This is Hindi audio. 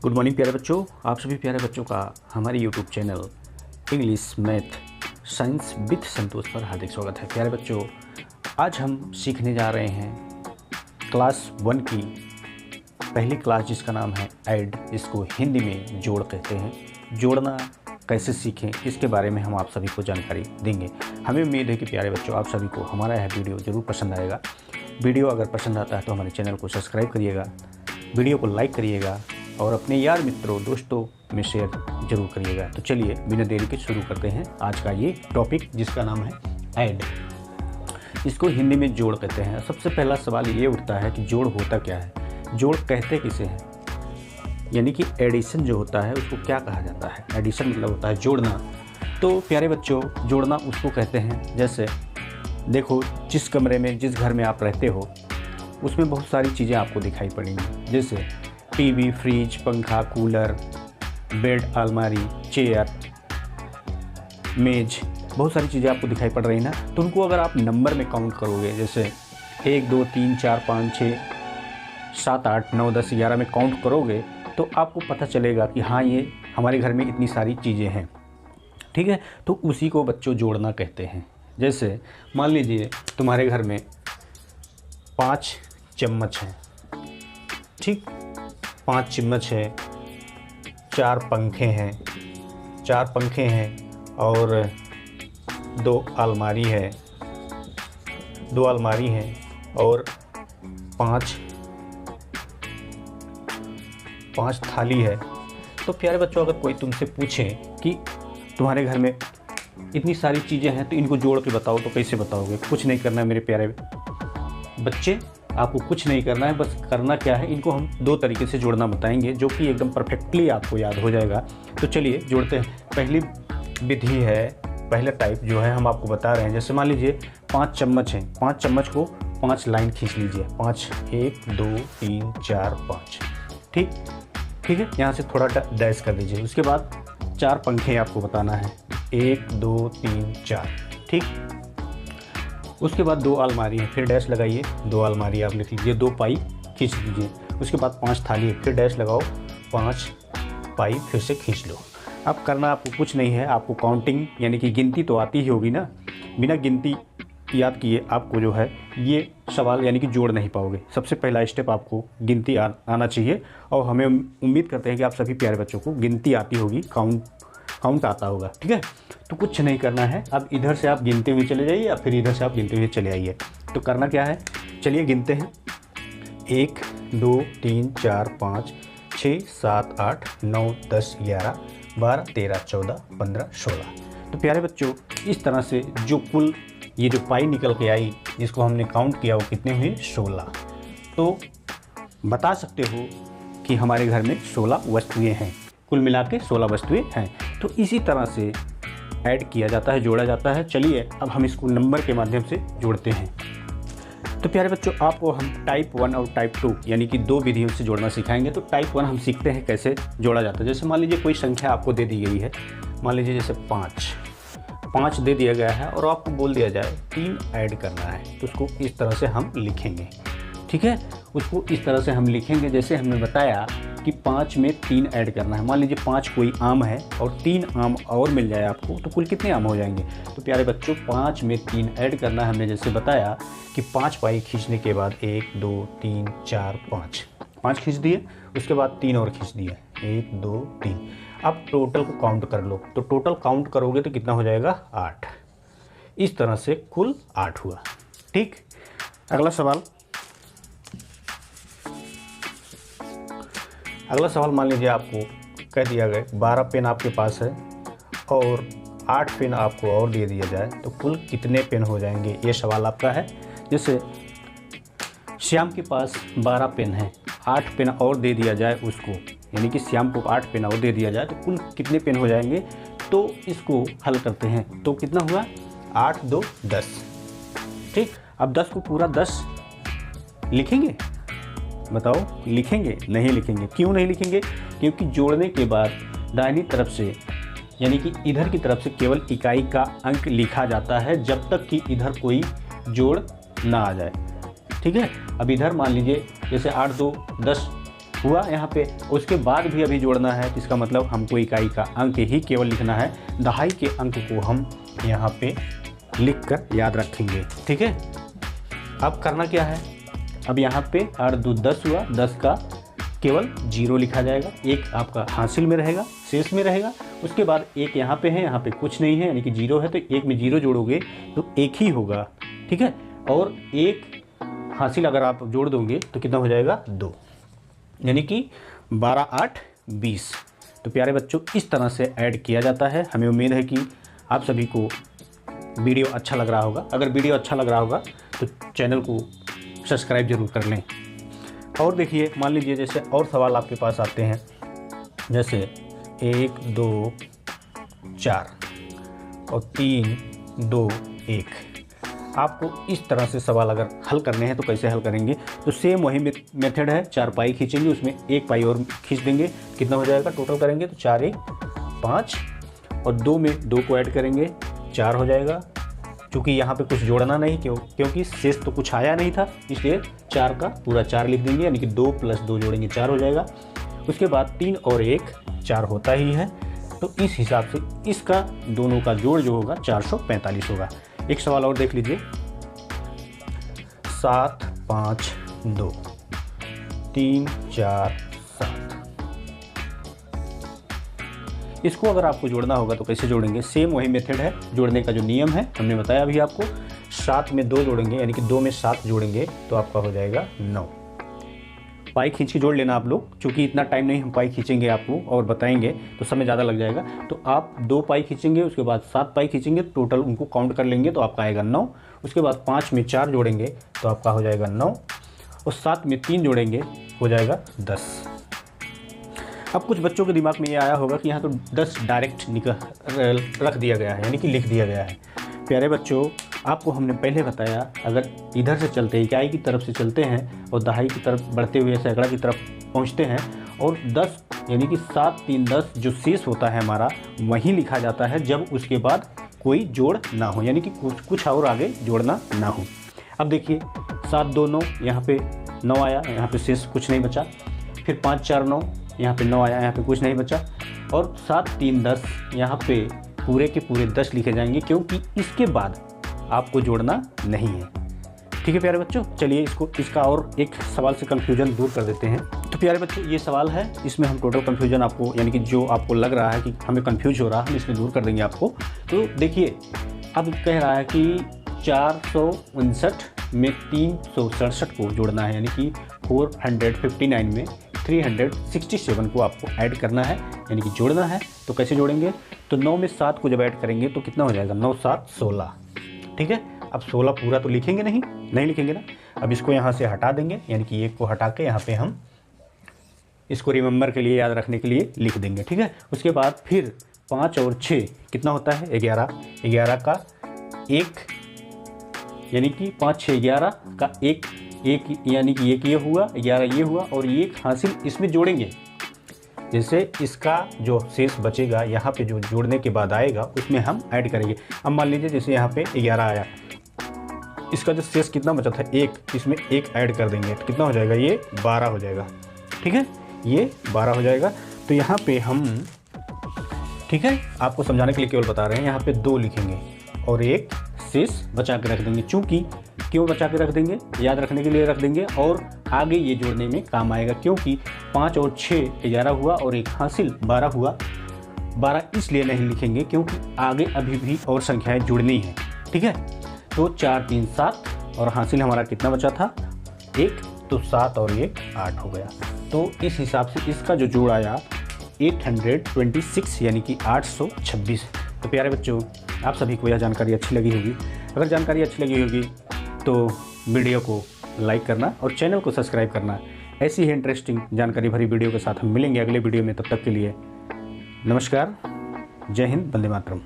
गुड मॉर्निंग प्यारे बच्चों, आप सभी प्यारे बच्चों का हमारे YouTube channel English math science with Santosh पर हार्दिक स्वागत है। प्यारे बच्चों, आज हम सीखने जा रहे हैं क्लास 1 की पहली क्लास जिसका नाम है ऐड, जिसको हिंदी में जोड़ कहते हैं। जोड़ना कैसे सीखें इसके बारे में हम आप सभी को जानकारी देंगे। हमें उम्मीद है कि प्यारे बच्चों आप सभी को हमारा यह वीडियो ज़रूर पसंद आएगा। वीडियो अगर पसंद आता है तो हमारे चैनल को सब्सक्राइब करिएगा, वीडियो को लाइक करिएगा और अपने यार मित्रों दोस्तों में शेयर जरूर करिएगा। तो चलिए बिना देरी के शुरू करते हैं आज का ये टॉपिक जिसका नाम है ऐड, इसको हिंदी में जोड़ कहते हैं। सबसे पहला सवाल ये उठता है कि जोड़ होता क्या है, जोड़ कहते किसे हैं, यानी कि एडिशन जो होता है उसको क्या कहा जाता है। एडिशन मतलब होता है जोड़ना। तो प्यारे बच्चों, जोड़ना उसको कहते हैं, जैसे देखो जिस कमरे में जिस घर में आप रहते हो उसमें बहुत सारी चीज़ें आपको दिखाई पड़ेंगी, जैसे टीवी, फ्रिज, पंखा, कूलर, बेड, अलमारी, चेयर, मेज, बहुत सारी चीज़ें आपको दिखाई पड़ रही ना। तो उनको अगर आप नंबर में काउंट करोगे, जैसे 1 2 3 4 5 6 7 8 9 10 11 में काउंट करोगे तो आपको पता चलेगा कि हाँ ये हमारे घर में इतनी सारी चीज़ें हैं। ठीक है, तो उसी को बच्चों जोड़ना कहते हैं। जैसे मान लीजिए तुम्हारे घर में 5 चम्मच हैं, ठीक, 5 चम्मच है, 4 पंखे हैं और 2 अलमारी है, 2 अलमारी हैं और 5 थाली है। तो प्यारे बच्चों, अगर कोई तुमसे पूछे कि तुम्हारे घर में इतनी सारी चीज़ें हैं तो इनको जोड़ के बताओ, तो कैसे बताओगे? कुछ नहीं करना है मेरे प्यारे बच्चे, आपको कुछ नहीं करना है, बस करना क्या है, इनको हम 2 तरीके से जोड़ना बताएंगे जो कि एकदम परफेक्टली आपको याद हो जाएगा। तो चलिए जोड़ते हैं। पहली विधि है, पहला टाइप जो है हम आपको बता रहे हैं। जैसे मान लीजिए 5 चम्मच हैं, 5 चम्मच को 5 लाइन खींच लीजिए, 5 1 2 3 4 5, ठीक है, यहाँ से थोड़ा डैश कर दीजिए। उसके बाद 4 पंखे आपको बताना है, 1 2 3 4, ठीक। उसके बाद 2 अलमारी है, फिर डैश लगाइए, 2 अलमारी आप लिख लीजिए, 2 पाई खींच लीजिए। उसके बाद 5 थाली है, फिर डैश लगाओ, 5 पाई फिर से खींच लो। अब करना आपको कुछ नहीं है, आपको काउंटिंग यानी कि गिनती तो आती ही होगी ना। बिना गिनती याद किए आपको जो है ये सवाल यानी कि जोड़ नहीं पाओगे। सबसे पहला स्टेप आपको गिनती आना चाहिए और हमें उम्मीद करते हैं कि आप सभी प्यारे बच्चों को गिनती आती होगी, काउंट आता होगा। ठीक है, तो कुछ नहीं करना है। अब इधर से आप गिनते हुए चले जाइए या फिर इधर से आप गिनते हुए चले आइए। तो करना क्या है, चलिए गिनते हैं। 1 2 3 4 5 6 7 8 9 10 11 12 13 14 15 16। तो प्यारे बच्चों, इस तरह से जो कुल ये जो पाई निकल के आई जिसको हमने काउंट किया वो कितने हुए, 16। तो बता सकते हो कि हमारे घर में 16 वस्तुएं हैं, कुल मिला के 16 वस्तुएं हैं। तो इसी तरह से ऐड किया जाता है, जोड़ा जाता है। चलिए अब हम इसको नंबर के माध्यम से जोड़ते हैं। तो प्यारे बच्चों, आपको हम टाइप 1 और टाइप 2 यानी कि 2 विधियों से जोड़ना सिखाएंगे। तो टाइप 1 हम सीखते हैं कैसे जोड़ा जाता है। जैसे मान लीजिए कोई संख्या आपको दे दी गई है, मान लीजिए जैसे 5 दे दिया गया है और आपको बोल दिया जाए 3 ऐड करना है, तो उसको इस तरह से हम लिखेंगे। ठीक है, उसको इस तरह से हम लिखेंगे जैसे हमने बताया कि 5 में 3 ऐड करना है। मान लीजिए 5 कोई आम है और 3 आम और मिल जाए आपको, तो कुल कितने आम हो जाएंगे? तो प्यारे बच्चों, 5 में 3 ऐड करना है। हमने जैसे बताया कि 5 पाई खींचने के बाद 1 2 3 4 5 खींच दिए, उसके बाद 3 और खींच दिए, 1 2 3। अब टोटल को काउंट कर लो, तो टोटल काउंट करोगे तो कितना हो जाएगा, 8। इस तरह से कुल 8 हुआ। ठीक, अगला सवाल मान लीजिए आपको कह दिया गया 12 पेन आपके पास है और 8 पेन आपको और दे दिया जाए तो कुल कितने पेन हो जाएंगे, ये सवाल आपका है। जैसे श्याम के पास 12 पेन है, 8 पेन और दे दिया जाए उसको, यानी कि श्याम को 8 पेन और दे दिया जाए तो कुल कितने पेन हो जाएंगे। तो इसको हल करते हैं, तो कितना हुआ, 8 2 10। ठीक, अब 10 को पूरा 10 लिखेंगे, बताओ लिखेंगे? नहीं लिखेंगे। क्यों नहीं लिखेंगे? क्योंकि जोड़ने के बाद दाहिनी तरफ से यानी कि इधर की तरफ से केवल इकाई का अंक लिखा जाता है जब तक कि इधर कोई जोड़ ना आ जाए। ठीक है, अब इधर मान लीजिए जैसे 8 2 10 हुआ यहाँ पे। उसके बाद भी अभी जोड़ना है, इसका मतलब हमको इकाई का अंक ही केवल लिखना है, दहाई के अंक को हम यहाँ पे लिख कर याद रखेंगे। ठीक है, अब करना क्या है, अब यहाँ पे 8 2 10 हुआ, 10 का केवल 0 लिखा जाएगा, एक आपका हासिल में रहेगा, शेष में रहेगा। उसके बाद एक यहाँ पे है, यहाँ पे कुछ नहीं है यानी कि 0 है, तो एक में 0 जोड़ोगे तो एक ही होगा। ठीक है, और एक हासिल अगर आप जोड़ दोगे तो कितना हो जाएगा 2, यानी कि 12 8 20। तो प्यारे बच्चों इस तरह से ऐड किया जाता है। हमें उम्मीद है कि आप सभी को वीडियो अच्छा लग रहा होगा। अगर वीडियो अच्छा लग रहा होगा तो चैनल को सब्सक्राइब जरूर कर लें। और देखिए, मान लीजिए जैसे और सवाल आपके पास आते हैं, जैसे 1 2 4 और 3 2 1। आपको इस तरह से सवाल अगर हल करने हैं तो कैसे हल करेंगे, तो सेम वही मेथड है। 4 पाई खींचेंगे, उसमें 1 पाई और खींच देंगे, कितना हो जाएगा टोटल करेंगे तो 4 1 5, और 2 में 2 को ऐड करेंगे 4 हो जाएगा। चूँकि यहाँ पे कुछ जोड़ना नहीं, क्योंकि शेष तो कुछ आया नहीं था, इसलिए 4 का पूरा 4 लिख देंगे, यानी कि 2 + 2 जोड़ेंगे 4 हो जाएगा। उसके बाद 3 और 1 4 होता ही है, तो इस हिसाब से इसका दोनों का जोड़ जो होगा 445 होगा। एक सवाल और देख लीजिए, 7 5 2 3 4 7। इसको अगर आपको जोड़ना होगा तो कैसे जोड़ेंगे, सेम वही मेथड है। जोड़ने का जो नियम है हमने बताया अभी आपको, 7 में 2 जोड़ेंगे, यानी कि 2 में 7 जोड़ेंगे तो आपका हो जाएगा 9। पाई खींच के जोड़ लेना आप लोग, क्योंकि इतना टाइम नहीं हम पाई खींचेंगे आपको और बताएंगे तो समय ज़्यादा लग जाएगा। तो आप 2 पाई खींचेंगे, उसके बाद 7 पाई खींचेंगे, टोटल उनको काउंट कर लेंगे तो आपका आएगा 9। उसके बाद 5 में 4 जोड़ेंगे तो आपका हो जाएगा 9, और 7 में 3 जोड़ेंगे हो जाएगा 10। अब कुछ बच्चों के दिमाग में ये आया होगा कि यहाँ तो 10 डायरेक्ट रख दिया गया है, यानी कि लिख दिया गया है। प्यारे बच्चों, आपको हमने पहले बताया, अगर इधर से चलते इकाई की तरफ से चलते हैं और दहाई की तरफ बढ़ते हुए सैकड़ा की तरफ पहुँचते हैं, और 10 यानी कि 7 3 10 जो शेष होता है हमारा वहीं लिखा जाता है, जब उसके बाद कोई जोड़ ना हो, यानी कि कुछ और आगे जोड़ना ना हो। अब देखिए 7 2 9, यहाँ पे 9 आया, यहाँ पे शेष कुछ नहीं बचा। फिर 5 4 9, यहाँ पे 9 आया, यहाँ पे कुछ नहीं बचा। और 7 3 10, यहाँ पे पूरे के पूरे 10 लिखे जाएंगे, क्योंकि इसके बाद आपको जोड़ना नहीं है। ठीक है प्यारे बच्चों, चलिए इसका और एक सवाल से कन्फ्यूजन दूर कर देते हैं। तो प्यारे बच्चों, ये सवाल है, इसमें हम टोटल कन्फ्यूजन आपको, यानी कि जो आपको लग रहा है कि हमें कन्फ्यूज हो रहा है, हम इसमें दूर कर देंगे आपको। तो देखिए, अब कह रहा है कि 459 में 367 को जोड़ना है, यानी कि 459 में 367 को आपको ऐड करना है, यानी कि जोड़ना है। तो कैसे जोड़ेंगे, तो 9 में 7 को जब ऐड करेंगे तो कितना हो जाएगा, 9 7 16। ठीक है, अब 16 पूरा तो लिखेंगे नहीं लिखेंगे ना। अब इसको यहाँ से हटा देंगे, यानी कि 1 को हटा के यहाँ पे हम इसको रिमेंबर के लिए, याद रखने के लिए लिख देंगे। ठीक है, उसके बाद फिर 5 और 6 कितना होता है 11, 11 का 1, यानी कि 5 6 11 का 1, यानी कि 1 ये हुआ, 11 ये हुआ, और 1 हासिल इसमें जोड़ेंगे। जैसे इसका जो शेष बचेगा यहाँ पे जो जोड़ने के बाद आएगा उसमें हम ऐड करेंगे। अब मान लीजिए जैसे यहाँ पे 11 आया, इसका जो शेष कितना बचा था 1, इसमें 1 ऐड कर देंगे तो कितना हो जाएगा, ये 12 हो जाएगा। ठीक है, ये 12 हो जाएगा। तो यहाँ पे हम, ठीक है, आपको समझाने के लिए केवल बता रहे हैं, यहाँ पे 2 लिखेंगे और 1 शेष बचा के रख देंगे। चूँकि क्यों बचा के रख देंगे, याद रखने के लिए रख देंगे, और आगे ये जोड़ने में काम आएगा। क्योंकि 5 और 6 11 हुआ, और 1 हासिल 12 हुआ। 12 इसलिए नहीं लिखेंगे क्योंकि आगे अभी भी और संख्याएं जुड़नी है। ठीक है, तो 4 3 7, और हासिल हमारा कितना बचा था 1, तो 7 और 1 8 हो गया। तो इस हिसाब से इसका जो जोड़ आया 826, यानी कि 826। तो प्यारे बच्चों, आप सभी को यह जानकारी अच्छी लगी होगी। अगर जानकारी अच्छी लगी होगी तो वीडियो को लाइक करना और चैनल को सब्सक्राइब करना। ऐसी ही इंटरेस्टिंग जानकारी भरी वीडियो के साथ हम मिलेंगे अगले वीडियो में। तब तक के लिए नमस्कार, जय हिंद, वंदे मातरम।